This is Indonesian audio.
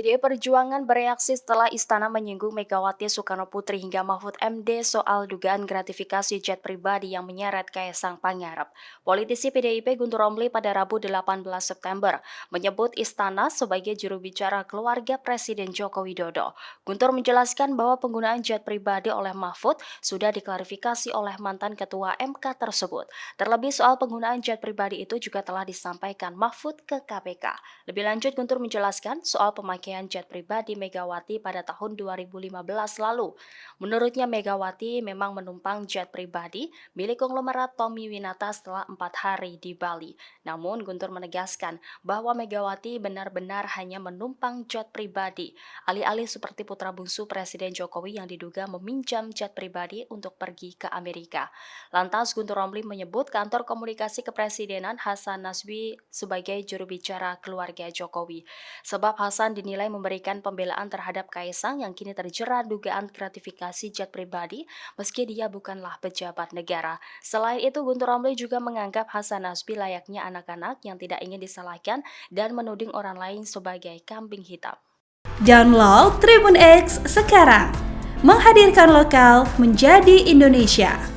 PDI Perjuangan bereaksi setelah istana menyinggung Megawati Soekarnoputri hingga Mahfud MD soal dugaan gratifikasi jet pribadi yang menyeret Kaisang Pangarep. Politisi PDIP Guntur Romli pada Rabu 18 September menyebut istana sebagai juru bicara keluarga Presiden Joko Widodo. Guntur menjelaskan bahwa penggunaan jet pribadi oleh Mahfud sudah diklarifikasi oleh mantan ketua MK tersebut. Terlebih soal penggunaan jet pribadi itu juga telah disampaikan Mahfud ke KPK. Lebih lanjut, Guntur menjelaskan soal pemakaian jet pribadi Megawati pada tahun 2015 lalu. Menurutnya Megawati memang menumpang jet pribadi milik konglomerat Tommy Winata setelah 4 hari di Bali. Namun Guntur menegaskan bahwa Megawati benar-benar hanya menumpang jet pribadi, alih-alih seperti putra bungsu Presiden Jokowi yang diduga meminjam jet pribadi untuk pergi ke Amerika. Lantas Guntur Romli menyebut kantor komunikasi kepresidenan Hasan Nasbi sebagai juru bicara keluarga Jokowi. Sebab Hasan dinilai memberikan pembelaan terhadap Kaisang yang kini terjerat dugaan gratifikasi jet pribadi meski dia bukanlah pejabat negara. Selain itu, Guntur Romli juga menganggap Hasan Nasbi layaknya anak-anak yang tidak ingin disalahkan dan menuding orang lain sebagai kambing hitam. Download Tribun X sekarang, menghadirkan lokal menjadi Indonesia.